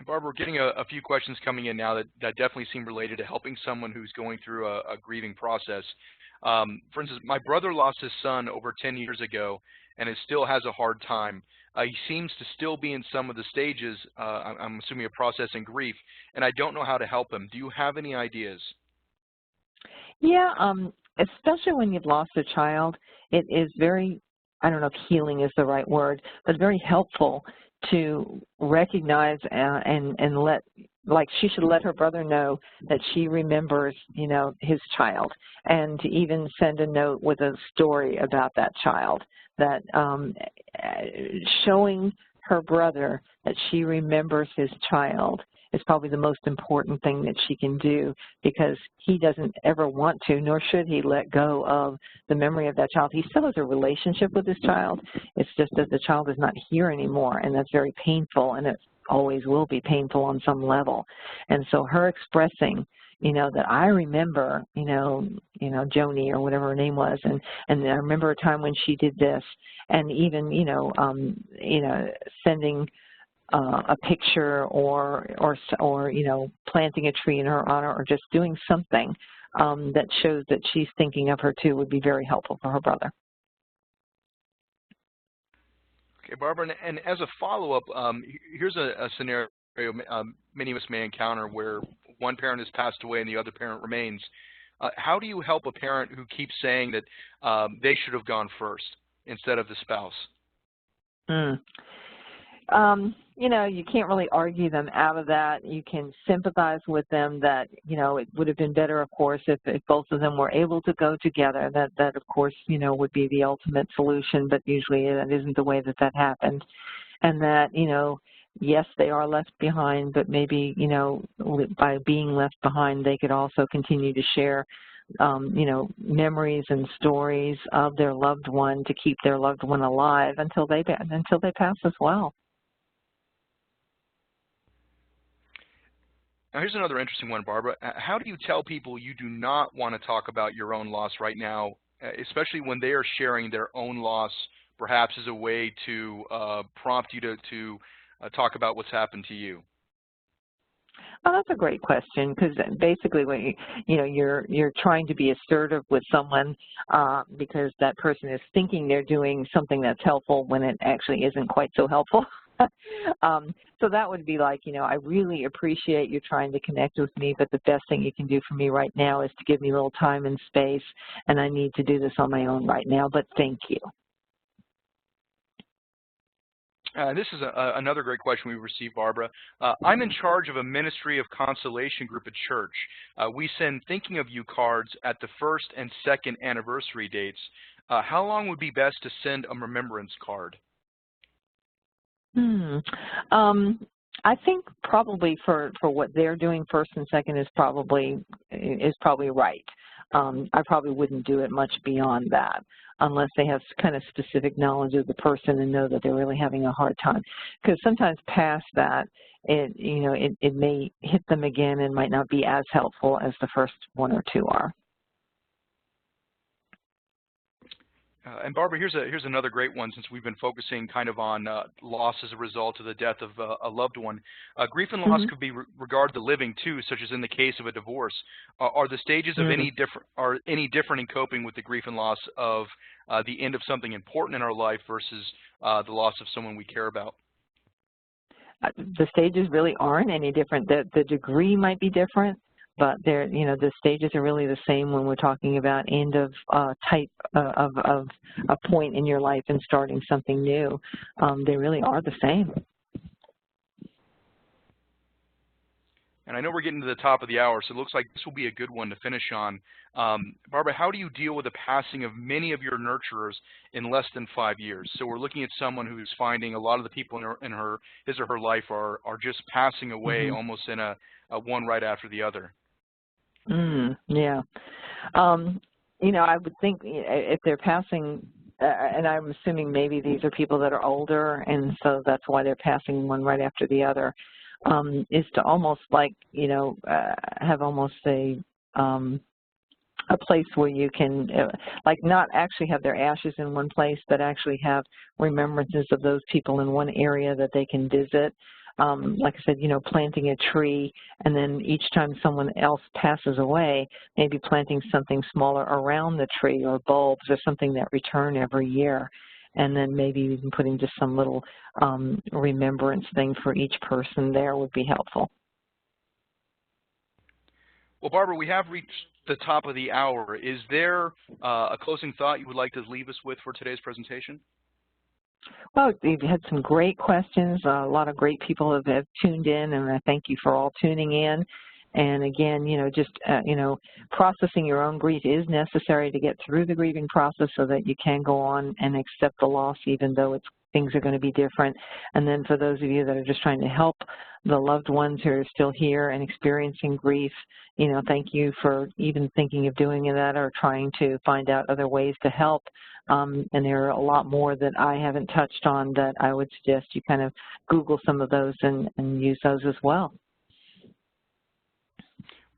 S1: Barbara, we're getting a few questions coming in now that definitely seem related to helping someone who's going through a grieving process. For instance, my brother lost his son over 10 years ago and still has a hard time. He seems to still be in some of the stages, I'm assuming, of processing grief, and I don't know how to help him. Do you have any ideas?
S2: Yeah, especially when you've lost a child, it is very, I don't know if healing is the right word, but very helpful to recognize and like she should let her brother know that she remembers, his child, and to even send a note with a story about that child, that showing her brother that she remembers his child is probably the most important thing that she can do, because he doesn't ever want to, nor should he, let go of the memory of that child. He still has a relationship with his child. It's just that the child is not here anymore, and that's very painful, and it always will be painful on some level. And so her expressing, that I remember, Joni or whatever her name was, and I remember a time when she did this, and even, sending a picture or planting a tree in her honor, or just doing something that shows that she's thinking of her too, would be very helpful for her brother.
S1: Okay, Barbara, and as a follow-up, here's a scenario many of us may encounter where one parent has passed away and the other parent remains. How do you help a parent who keeps saying that they should have gone first instead of the spouse?
S2: You can't really argue them out of that. You can sympathize with them that, it would have been better, of course, if both of them were able to go together. That of course, would be the ultimate solution, but usually that isn't the way that happened. And that, yes, they are left behind, but maybe, by being left behind, they could also continue to share memories and stories of their loved one to keep their loved one alive until they pass as well.
S1: Now, here's another interesting one, Barbara. How do you tell people you do not want to talk about your own loss right now, especially when they are sharing their own loss, perhaps as a way to prompt you to talk about what's happened to you?
S2: Oh, that's a great question, because basically, when you're trying to be assertive with someone because that person is thinking they're doing something that's helpful when it actually isn't quite so helpful. So that would be like, I really appreciate you trying to connect with me, but the best thing you can do for me right now is to give me a little time and space, and I need to do this on my own right now, but thank you.
S1: This is another great question we received, Barbara. I'm in charge of a Ministry of Consolation group at church. We send thinking of you cards at the 1st and 2nd anniversary dates. How long would be best to send a remembrance card?
S2: I think probably for what they're doing, 1st and 2nd is probably right. I probably wouldn't do it much beyond that, unless they have kind of specific knowledge of the person and know that they're really having a hard time. Because sometimes past that, it may hit them again and might not be as helpful as the first 1 or 2 are.
S1: And Barbara, here's another great one, since we've been focusing kind of on loss as a result of the death of a loved one. Grief and loss could be regarded to living too, such as in the case of a divorce. Are the stages of any different in coping with the grief and loss of the end of something important in our life versus the loss of someone we care about?
S2: The stages really aren't any different. The degree might be different, but they're, the stages are really the same when we're talking about end of type of a point in your life and starting something new. They really are the same.
S1: And I know we're getting to the top of the hour, so it looks like this will be a good one to finish on. Barbara, how do you deal with the passing of many of your nurturers in less than 5 years? So we're looking at someone who's finding a lot of the people in his or her life are just passing away almost in a one right after the other.
S2: Yeah. I would think if they're passing, and I'm assuming maybe these are people that are older, and so that's why they're passing one right after the other, is to almost like, have almost a place where you can, like, not actually have their ashes in one place, but actually have remembrances of those people in one area that they can visit. Like I said, planting a tree, and then each time someone else passes away, maybe planting something smaller around the tree, or bulbs or something that return every year. And then maybe even putting just some little remembrance thing for each person there would be helpful. Well,
S1: Barbara, we have reached the top of the hour. Is there a closing thought you would like to leave us with for today's presentation?
S2: Well, we've had some great questions. A lot of great people have tuned in, and I thank you for all tuning in. And again, processing your own grief is necessary to get through the grieving process so that you can go on and accept the loss, even though it's things are going to be different. And then for those of you that are just trying to help the loved ones who are still here and experiencing grief, you know, thank you for even thinking of doing that or trying to find out other ways to help. And there are a lot more that I haven't touched on that I would suggest you kind of Google some of those and use those as well.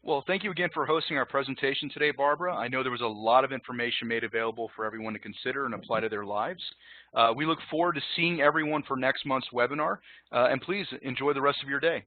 S1: Well, thank you again for hosting our presentation today, Barbara. I know there was a lot of information made available for everyone to consider and apply to their lives. We look forward to seeing everyone for next month's webinar, and please enjoy the rest of your day.